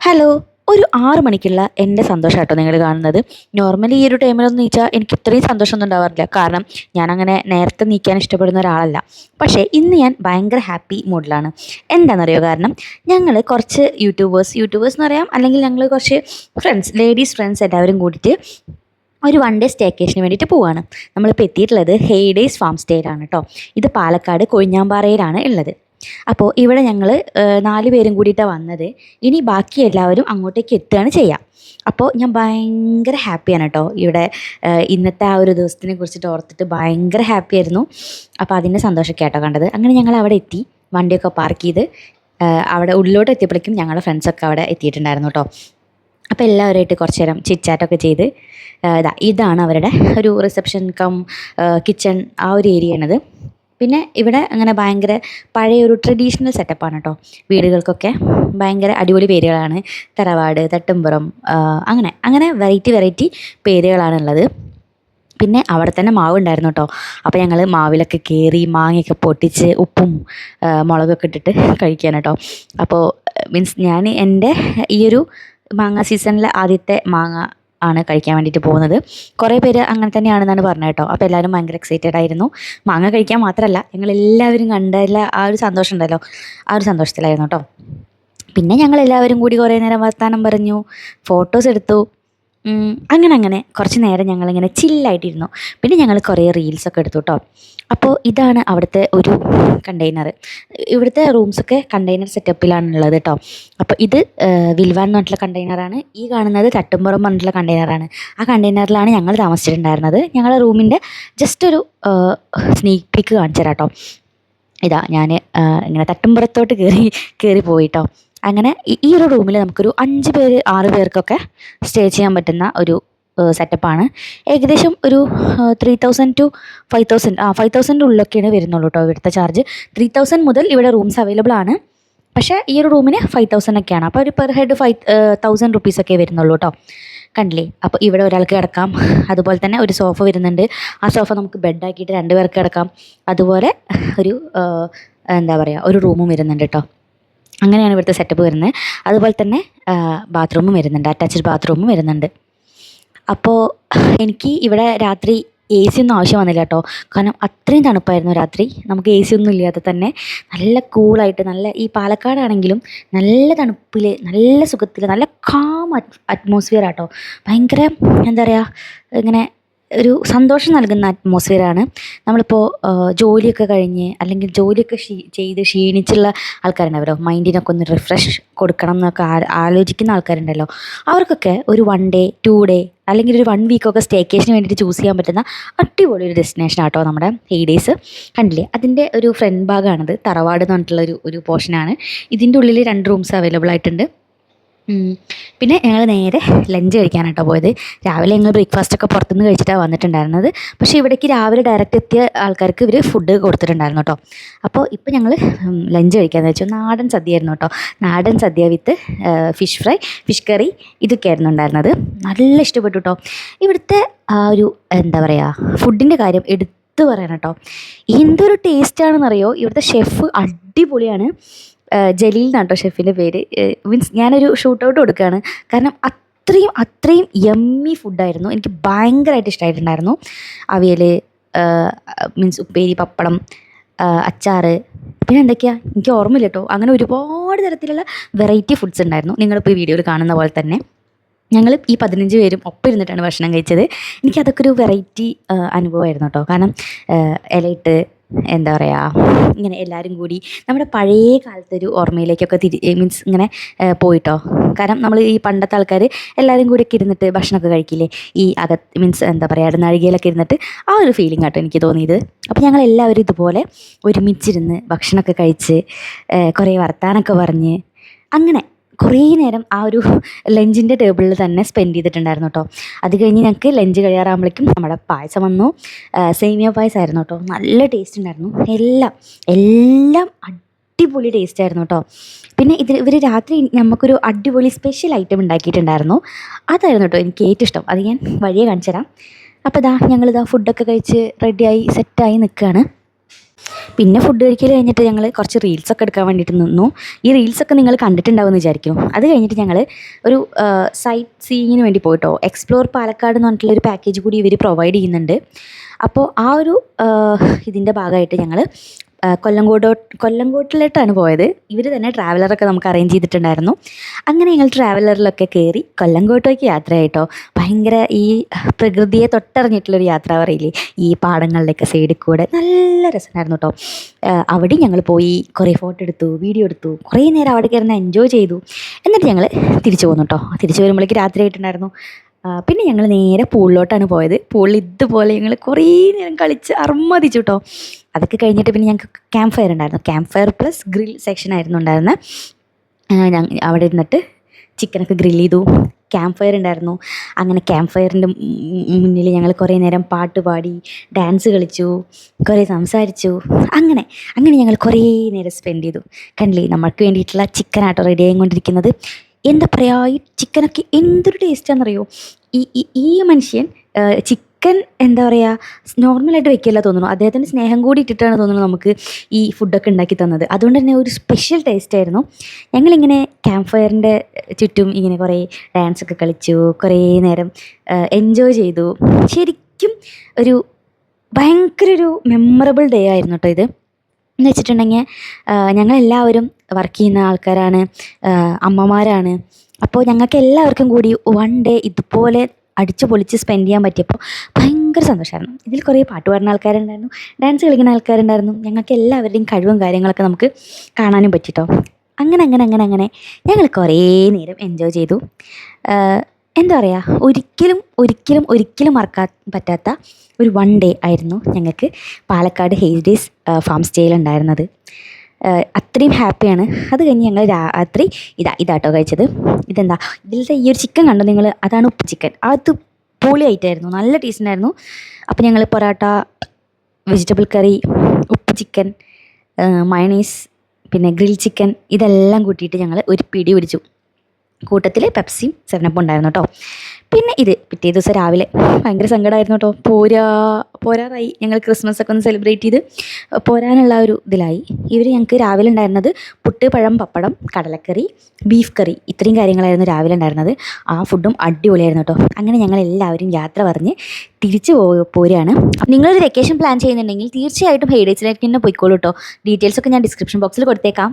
Hello. ഒരു 6 മണിക്കുള്ള എൻ്റെ സന്തോഷം കേട്ടോ നിങ്ങൾ കാണുന്നത്. നോർമലി ഈ ഒരു ടൈമിലൊന്നും നീച്ചാൽ എനിക്ക് ഇത്രയും സന്തോഷമൊന്നും ഉണ്ടാവാറില്ല. കാരണം ഞാനങ്ങനെ നേരത്തെ നീക്കാൻ ഇഷ്ടപ്പെടുന്ന ഒരാളല്ല. പക്ഷേ ഇന്ന് ഞാൻ ഭയങ്കര ഹാപ്പി മൂഡിലാണ്. എന്താണെന്നറിയോ കാരണം? ഞങ്ങൾ കുറച്ച് യൂട്യൂബേഴ്സ് എന്ന് പറയാം, അല്ലെങ്കിൽ ഞങ്ങൾ കുറച്ച് ലേഡീസ് ഫ്രണ്ട്സ് എല്ലാവരും കൂടിയിട്ട് ഒരു വൺ ഡേ സ്റ്റേക്കേഷന് വേണ്ടിയിട്ട് പോവുകയാണ്. നമ്മളിപ്പോൾ എത്തിയിട്ടുള്ളത് ഹെയ്ഡേയ്സ് ഫാം സ്റ്റേയിലാണ് കേട്ടോ. ഇത് പാലക്കാട് കൊഴിഞ്ഞാമ്പാറയിലാണ് ഉള്ളത്. അപ്പോൾ ഇവിടെ ഞങ്ങൾ 4 പേരും കൂടിയിട്ടാണ് വന്നത്. ഇനി ബാക്കി എല്ലാവരും അങ്ങോട്ടേക്ക് എത്തുകയാണ് ചെയ്യുക. അപ്പോൾ ഞാൻ ഭയങ്കര ഹാപ്പിയാണ് കേട്ടോ. ഇവിടെ ഇന്നത്തെ ആ ഒരു ദിവസത്തിനെ കുറിച്ചിട്ട് ഓർത്തിട്ട് ഭയങ്കര ഹാപ്പി ആയിരുന്നു. അപ്പോൾ അതിൻ്റെ സന്തോഷമൊക്കെ ആട്ടോ കണ്ടത്. അങ്ങനെ ഞങ്ങൾ അവിടെ എത്തി, വണ്ടിയൊക്കെ പാർക്ക് ചെയ്ത് അവിടെ ഉള്ളിലോട്ട് എത്തിയപ്പോഴേക്കും ഞങ്ങളുടെ ഫ്രണ്ട്സൊക്കെ അവിടെ എത്തിയിട്ടുണ്ടായിരുന്നു കേട്ടോ. അപ്പോൾ എല്ലാവരുമായിട്ട് കുറച്ച് നേരം ചിറ്റ്ചാറ്റൊക്കെ ചെയ്ത് ഇതാണ് അവരുടെ ഒരു റിസപ്ഷൻ കം കിച്ചൺ ആ ഒരു ഏരിയയാണിത്. പിന്നെ ഇവിടെ അങ്ങനെ ഭയങ്കര പഴയ ഒരു ട്രഡീഷണൽ സെറ്റപ്പാണ് കേട്ടോ. വീടുകൾക്കൊക്കെ ഭയങ്കര അടിപൊളി പേരുകളാണ്. തറവാട്, തട്ടുംപുറം, അങ്ങനെ അങ്ങനെ വെറൈറ്റി പേരുകളാണുള്ളത്. പിന്നെ അവിടെ തന്നെ മാവ് ഉണ്ടായിരുന്നു കേട്ടോ. അപ്പോൾ ഞങ്ങൾ മാവിലൊക്കെ കയറി മാങ്ങയൊക്കെ പൊട്ടിച്ച് ഉപ്പും മുളകൊക്കെ ഇട്ടിട്ട് കഴിക്കാൻ കേട്ടോ. അപ്പോൾ മീൻസ് ഞാൻ എൻ്റെ ഈ ഒരു മാങ്ങ സീസണിലെ ആദ്യത്തെ മാങ്ങ ആണ് കഴിക്കാൻ വേണ്ടിയിട്ട് പോകുന്നത്. കുറേ പേര് അങ്ങനെ തന്നെയാണെന്നാണ് പറഞ്ഞത് കേട്ടോ. അപ്പോൾ എല്ലാവരും ഭയങ്കര എക്സൈറ്റഡ് ആയിരുന്നു. മാങ്ങ കഴിക്കാൻ മാത്രമല്ല, ഞങ്ങളെല്ലാവരും കണ്ടതിൽ ആ ഒരു സന്തോഷം ഉണ്ടല്ലോ, ആ ഒരു സന്തോഷത്തിലായിരുന്നു കേട്ടോ. പിന്നെ ഞങ്ങളെല്ലാവരും കൂടി കുറേ നേരം വർത്താനം പറഞ്ഞു, ഫോട്ടോസ് എടുത്തു. അങ്ങനെ കുറച്ച് നേരം ഞങ്ങളിങ്ങനെ ചില്ലായിട്ടിരുന്നു. പിന്നെ ഞങ്ങൾ കുറേ റീൽസൊക്കെ എടുത്തു കേട്ടോ. അപ്പോൾ ഇതാണ് അവിടുത്തെ ഒരു കണ്ടെയ്നർ. ഇവിടുത്തെ റൂംസൊക്കെ കണ്ടെയ്നർ സെറ്റപ്പിലാണുള്ളത് കേട്ടോ. അപ്പോൾ ഇത് വിൽവാൻ എന്ന് പറഞ്ഞിട്ടുള്ള കണ്ടെയ്നറാണ്. ഈ കാണുന്നത് തട്ടുംപുറം പറഞ്ഞിട്ടുള്ള കണ്ടെയ്നറാണ്. ആ കണ്ടെയ്നറിലാണ് ഞങ്ങൾ താമസിച്ചിട്ടുണ്ടായിരുന്നത്. ഞങ്ങളുടെ റൂമിൻ്റെ ജസ്റ്റ് ഒരു സ്നീക്ക് പീക്ക് കാണിച്ചു തരാം കേട്ടോ. ഇതാ ഞാൻ ഇങ്ങനെ തട്ടുംപുറത്തോട്ട് കയറി പോയിട്ടോ. അങ്ങനെ ഈ ഒരു റൂമിൽ നമുക്കൊരു 5 പേര് 6 പേർക്കൊക്കെ സ്റ്റേ ചെയ്യാൻ പറ്റുന്ന ഒരു സെറ്റപ്പാണ്. ഏകദേശം ഒരു 3000 to 5000 5000 ഉള്ളിലൊക്കെയാണ് വരുന്നുള്ളൂ കേട്ടോ ഇവിടുത്തെ ചാർജ്. 3000 മുതൽ ഇവിടെ റൂംസ് അവൈലബിൾ ആണ്. പക്ഷേ ഈ ഒരു റൂമിന് 5000 ഒക്കെയാണ്. അപ്പോൾ ഒരു പെർ ഹെഡ് 1000 റുപ്പീസൊക്കെ വരുന്നുള്ളൂ കേട്ടോ. കണ്ടില്ലേ? അപ്പോൾ ഇവിടെ ഒരാൾക്ക് കിടക്കാം. അതുപോലെ തന്നെ ഒരു സോഫ വരുന്നുണ്ട്. ആ സോഫ നമുക്ക് ബെഡാക്കിയിട്ട് 2 പേർക്ക് കിടക്കാം. അതുപോലെ ഒരു എന്താ പറയുക, ഒരു റൂമും വരുന്നുണ്ട് കേട്ടോ. അങ്ങനെയാണ് ഇവിടുത്തെ സെറ്റപ്പ് വരുന്നത്. അതുപോലെ തന്നെ ബാത്റൂമും വരുന്നുണ്ട്, അറ്റാച്ച്ഡ് ബാത്റൂമും വരുന്നുണ്ട്. അപ്പോൾ എനിക്ക് ഇവിടെ രാത്രി AC ഒന്നും ആവശ്യം വന്നില്ല കേട്ടോ. കാരണം അത്രയും തണുപ്പായിരുന്നു രാത്രി. നമുക്ക് AC ഒന്നും ഇല്ലാതെ തന്നെ നല്ല കൂളായിട്ട്, നല്ല ഈ പാലക്കാടാണെങ്കിലും നല്ല തണുപ്പിൽ, നല്ല സുഖത്തിൽ, നല്ല കാം അറ്റ്മോസ്ഫിയർ ആട്ടോ. ഭയങ്കര എന്താ പറയുക, ഇങ്ങനെ ഒരു സന്തോഷം നൽകുന്ന അറ്റ്മോസ്ഫിയറാണ്. നമ്മളിപ്പോൾ ജോലിയൊക്കെ കഴിഞ്ഞ് അല്ലെങ്കിൽ ജോലിയൊക്കെ ചെയ്ത് ക്ഷീണിച്ചുള്ള ആൾക്കാരുണ്ടാവല്ലോ, മൈൻഡിനൊക്കെ ഒന്ന് റിഫ്രഷ് കൊടുക്കണം എന്നൊക്കെ ആലോചിക്കുന്ന ആൾക്കാരുണ്ടല്ലോ, അവർക്കൊക്കെ ഒരു 1 ഡേ 2 ഡേ അല്ലെങ്കിൽ ഒരു 1 വീക്കൊക്കെ സ്റ്റേക്കേഷന് വേണ്ടിയിട്ട് ചൂസ് ചെയ്യാൻ പറ്റുന്ന അടിപൊളി ഒരു ഡെസ്റ്റിനേഷൻ ആട്ടോ നമ്മുടെ ഹെയ്ഡേയ്സ്. കണ്ടില്ലേ? അതിൻ്റെ ഒരു ഫ്രണ്ട് ഭാഗമാണിത്. തറവാട് എന്ന് പറഞ്ഞിട്ടുള്ള ഒരു പോർഷനാണ്. ഇതിൻ്റെ ഉള്ളിൽ 2 റൂംസ് അവൈലബിൾ ആയിട്ടുണ്ട്. പിന്നെ ഞങ്ങൾ നേരെ ലഞ്ച് കഴിക്കാനാട്ടോ പോയത്. രാവിലെ ഞങ്ങൾ ബ്രേക്ക്ഫാസ്റ്റൊക്കെ പുറത്തുനിന്ന് കഴിച്ചിട്ടാണ് വന്നിട്ടുണ്ടായിരുന്നത്. പക്ഷേ ഇവിടേക്ക് രാവിലെ ഡയറക്റ്റ് എത്തിയ ആൾക്കാർക്ക് ഇവർ ഫുഡ് കൊടുത്തിട്ടുണ്ടായിരുന്നു കേട്ടോ. അപ്പോൾ ഇപ്പോൾ ഞങ്ങൾ ലഞ്ച് കഴിക്കാമെന്ന് വെച്ചു. നാടൻ സദ്യയായിരുന്നു കേട്ടോ. നാടൻ സദ്യ with fish fry, fish curry, ഇതൊക്കെ ആയിരുന്നു ഉണ്ടായിരുന്നത്. നല്ല ഇഷ്ടപ്പെട്ടു കേട്ടോ. ഇവിടുത്തെ ആ ഒരു എന്താ പറയുക, ഫുഡിൻ്റെ കാര്യം എടുത്തു പറയണം കേട്ടോ. എന്തൊരു ടേസ്റ്റാണെന്നറിയോ. ഇവിടുത്തെ ഷെഫ് അടിപൊളിയാണ്. ജലീൽ എന്നാട്ടോ ഷെഫിൻ്റെ പേര്. മീൻസ് ഞാനൊരു ഷൂട്ട് ഔട്ട് കൊടുക്കുകയാണ്. കാരണം അത്രയും യമ്മി ഫുഡായിരുന്നു. എനിക്ക് ഭയങ്കരമായിട്ട് ഇഷ്ടമായിട്ടുണ്ടായിരുന്നു. അവിയൽ, മീൻസ് ഉപ്പേരി, പപ്പടം, അച്ചാറ്, പിന്നെ എന്തൊക്കെയാണ് എനിക്ക് ഓർമ്മയില്ല കേട്ടോ. അങ്ങനെ ഒരുപാട് തരത്തിലുള്ള വെറൈറ്റി ഫുഡ്സ് ഉണ്ടായിരുന്നു. നിങ്ങളിപ്പോൾ ഈ വീഡിയോയിൽ കാണുന്ന പോലെ തന്നെ ഞങ്ങൾ ഈ 15 പേരും ഒപ്പം ഇരുന്നിട്ടാണ് ഭക്ഷണം കഴിച്ചത്. എനിക്കതൊക്കെ ഒരു വെറൈറ്റി അനുഭവമായിരുന്നു കേട്ടോ. കാരണം ഇലയിട്ട് എന്താ പറയുക, ഇങ്ങനെ എല്ലാവരും കൂടി നമ്മുടെ പഴയ കാലത്തൊരു ഓർമ്മയിലേക്കൊക്കെ മീൻസ് ഇങ്ങനെ പോയിട്ടോ. കാരണം നമ്മൾ ഈ പണ്ടത്തെ ആൾക്കാർ എല്ലാവരും കൂടിയൊക്കെ ഇരുന്നിട്ട് ഭക്ഷണമൊക്കെ കഴിക്കില്ലേ, ഈ മീൻസ് എന്താ പറയുക, ഇടനാഴികയിലൊക്കെ ഇരുന്നിട്ട് ആ ഒരു ഫീലിംഗ് ആട്ടോ എനിക്ക് തോന്നിയത്. അപ്പോൾ ഞങ്ങൾ എല്ലാവരും ഇതുപോലെ ഒരുമിച്ചിരുന്ന് ഭക്ഷണമൊക്കെ കഴിച്ച് കുറേ വർത്താനമൊക്കെ പറഞ്ഞ് അങ്ങനെ കുറേ നേരം ആ ഒരു ലഞ്ചിൻ്റെ ടേബിളിൽ തന്നെ സ്പെൻഡ് ചെയ്തിട്ടുണ്ടായിരുന്നു കേട്ടോ. അത് കഴിഞ്ഞ് ഞങ്ങൾക്ക് ലഞ്ച് കഴിയാറാകുമ്പോഴേക്കും നമ്മുടെ പായസം വന്നു. സേമിയ പായസമായിരുന്നു കേട്ടോ. നല്ല ടേസ്റ്റ് ഉണ്ടായിരുന്നു. എല്ലാം അടിപൊളി ടേസ്റ്റ് ആയിരുന്നു കേട്ടോ. പിന്നെ ഇവർ രാത്രി നമുക്കൊരു അടിപൊളി സ്പെഷ്യൽ ഐറ്റം ഉണ്ടാക്കിയിട്ടുണ്ടായിരുന്നു. അതായിരുന്നു കേട്ടോ എനിക്ക് ഏറ്റവും ഇഷ്ടം. അത് ഞാൻ വഴിയെ കാണിച്ചു തരാം. അപ്പോൾ ഞങ്ങളിതാ ഫുഡൊക്കെ കഴിച്ച് റെഡിയായി സെറ്റായി നിൽക്കുകയാണ്. പിന്നെ ഫുഡ് കഴിക്കൽ കഴിഞ്ഞിട്ട് ഞങ്ങൾ കുറച്ച് റീൽസൊക്കെ എടുക്കാൻ വേണ്ടിയിട്ട് നിന്നു. ഈ റീൽസൊക്കെ നിങ്ങൾ കണ്ടിട്ടുണ്ടാവുമെന്ന് വിചാരിക്കുന്നു. അത് കഴിഞ്ഞിട്ട് ഞങ്ങൾ ഒരു സൈറ്റ് സീയിങ്ങിന് വേണ്ടി പോയിട്ടോ. എക്സ്പ്ലോർ പാലക്കാട് എന്ന് പറഞ്ഞിട്ടുള്ളൊരു പാക്കേജ് കൂടി ഇവർ പ്രൊവൈഡ് ചെയ്യുന്നുണ്ട്. അപ്പോൾ ആ ഒരു ഇതിൻ്റെ ഭാഗമായിട്ട് ഞങ്ങൾ കൊല്ലങ്കോട്ടിലോട്ടാണ് പോയത്. ഇവർ തന്നെ ട്രാവലറൊക്കെ നമുക്ക് അറേഞ്ച് ചെയ്തിട്ടുണ്ടായിരുന്നു. അങ്ങനെ ഞങ്ങൾ ട്രാവലറിലൊക്കെ കയറി കൊല്ലങ്കോട്ടേക്ക് യാത്രയായിട്ടോ. ഭയങ്കര ഈ പ്രകൃതിയെ തൊട്ടറിഞ്ഞിട്ടുള്ളൊരു യാത്ര പറയില്ലേ, ഈ പാടങ്ങളുടെയൊക്കെ സൈഡിൽ കൂടെ നല്ല രസമായിരുന്നു കേട്ടോ. അവിടെ ഞങ്ങൾ പോയി കുറേ ഫോട്ടോ എടുത്തു, വീഡിയോ എടുത്തു, കുറേ നേരം അവിടെ കയറുന്ന എൻജോയ് ചെയ്തു. എന്നിട്ട് ഞങ്ങൾ തിരിച്ചു പോന്നു കേട്ടോ. തിരിച്ചു വരുമ്പോഴേക്ക് രാത്രി ആയിട്ടുണ്ടായിരുന്നു. പിന്നെ ഞങ്ങൾ നേരെ പൂളിലോട്ടാണ് പോയത്. പൂളിൽ ഇതുപോലെ ഞങ്ങൾ കുറേ നേരം കളിച്ച് അർമ്മതിച്ചു കേട്ടോ. അതൊക്കെ കഴിഞ്ഞിട്ട് പിന്നെ ഞങ്ങൾക്ക് ക്യാമ്പ് ഫയർ ഉണ്ടായിരുന്നു. Camp fire plus grill section ആയിരുന്നു ഉണ്ടായിരുന്നത്. അവിടെ ഇരുന്നിട്ട് ചിക്കനൊക്കെ ഗ്രിൽ ചെയ്തു. ക്യാമ്പ് ഫയർ ഉണ്ടായിരുന്നു. അങ്ങനെ ക്യാമ്പ് ഫയറിൻ്റെ മുന്നിൽ ഞങ്ങൾ കുറേ നേരം പാട്ട് പാടി, ഡാൻസ് കളിച്ചു, കുറേ സംസാരിച്ചു. അങ്ങനെ ഞങ്ങൾ കുറേ നേരം സ്പെൻഡ് ചെയ്തു. കണ്ടില്ലേ, നമ്മൾക്ക് വേണ്ടിയിട്ടുള്ള ചിക്കനാട്ടോ റെഡി ആയിക്കൊണ്ടിരിക്കുന്നത്. എന്താ പറയുക, ഈ ചിക്കനൊക്കെ എന്തൊരു ടേസ്റ്റാണെന്നറിയോ. ഈ മനുഷ്യൻ ചിക്കൻ എന്താ പറയുക നോർമലായിട്ട് വെക്കില്ല തോന്നുന്നു. അദ്ദേഹത്തിൻ്റെ സ്നേഹം കൂടി ഇട്ടിട്ടാണ് തോന്നുന്നു നമുക്ക് ഈ ഫുഡൊക്കെ ഉണ്ടാക്കി തന്നത്. അതുകൊണ്ട് തന്നെ ഒരു സ്പെഷ്യൽ ടേസ്റ്റായിരുന്നു. ഞങ്ങളിങ്ങനെ ക്യാമ്പ് ഫയറിൻ്റെ ചുറ്റും ഇങ്ങനെ കുറേ ഡാൻസൊക്കെ കളിച്ചു, കുറേ നേരം എൻജോയ് ചെയ്തു. ശരിക്കും ഒരു ഭയങ്കര ഒരു മെമ്മറബിൾ ഡേ ആയിരുന്നു കേട്ടോ ഇത്. എന്ന് വെച്ചിട്ടുണ്ടെങ്കിൽ ഞങ്ങളെല്ലാവരും വർക്ക് ചെയ്യുന്ന ആൾക്കാരാണ്, അമ്മമാരാണ്. അപ്പോൾ ഞങ്ങൾക്ക് എല്ലാവർക്കും കൂടി വൺ ഡേ ഇതുപോലെ അടിച്ചു പൊളിച്ച് സ്പെൻഡ് ചെയ്യാൻ പറ്റിയപ്പോൾ ഭയങ്കര സന്തോഷമായിരുന്നു. ഇതിൽ കുറേ പാട്ട് പാടുന്ന ആൾക്കാരുണ്ടായിരുന്നു, ഡാൻസ് കളിക്കുന്ന ആൾക്കാരുണ്ടായിരുന്നു. ഞങ്ങൾക്ക് എല്ലാവരുടെയും കഴിവും കാര്യങ്ങളൊക്കെ നമുക്ക് കാണാനും പറ്റിട്ടോ. അങ്ങനെ ഞങ്ങൾ കുറേ നേരം എൻജോയ് ചെയ്തു. എന്താ പറയുക, ഒരിക്കലും മറക്കാൻ പറ്റാത്ത ഒരു വൺ ഡേ ആയിരുന്നു ഞങ്ങൾക്ക് പാലക്കാട് ഹെയ്ഡേയ്സ് ഫാം സ്റ്റേയിലുണ്ടായിരുന്നത്. അത്രയും ഹാപ്പിയാണ്. അത് കഴിഞ്ഞ് ഞങ്ങൾ രാത്രി ഇതാട്ടോ കഴിച്ചത്. ഇതെന്താ, ഇതിലത്തെ ഈ ഒരു ചിക്കൻ കണ്ടോ നിങ്ങൾ, അതാണ് ഉപ്പ് ചിക്കൻ. അത് പൊളിയായിട്ടായിരുന്നു, നല്ല ടേസ്റ്റ് ഉണ്ടായിരുന്നു. അപ്പോൾ ഞങ്ങൾ പൊറോട്ട, വെജിറ്റബിൾ കറി, ഉപ്പ് ചിക്കൻ, മയണീസ്, പിന്നെ ഗ്രിൽ ചിക്കൻ ഇതെല്ലാം കൂട്ടിയിട്ട് ഞങ്ങൾ ഒരു പിടി പിടിച്ചു. കൂട്ടത്തിൽ പെപ്സിയും 7up ഉണ്ടായിരുന്നു കേട്ടോ. പിന്നെ പിറ്റേ ദിവസം രാവിലെ ഭയങ്കര സങ്കടമായിരുന്നു കേട്ടോ. പോരാറായി. ഞങ്ങൾ ക്രിസ്മസ് ഒക്കെ ഒന്ന് സെലിബ്രേറ്റ് ചെയ്ത് പോരാനുള്ള ഒരു ഇതിലായി. ഞങ്ങൾക്ക് രാവിലെ ഉണ്ടായിരുന്നത് പുട്ട്, പഴം, പപ്പടം, കടലക്കറി, ബീഫ് കറി, ഇത്രയും കാര്യങ്ങളായിരുന്നു രാവിലെ ഉണ്ടായിരുന്നത്. ആ ഫുഡും അടിപൊളിയായിരുന്നു കേട്ടോ. അങ്ങനെ ഞങ്ങൾ എല്ലാവരും യാത്ര പറഞ്ഞ് തിരിച്ചു പോരുകയാണ്. അപ്പം നിങ്ങളൊരു വെക്കേഷൻ പ്ലാൻ ചെയ്യുന്നുണ്ടെങ്കിൽ തീർച്ചയായിട്ടും ഹെയ്ഡേയ്സിലേക്ക് തന്നെ പോയിക്കോളൂ കേട്ടോ. ഡീറ്റെയിൽസൊക്കെ ഞാൻ ഡിസ്ക്രിപ്ഷൻ ബോക്സിൽ കൊടുത്തേക്കാം.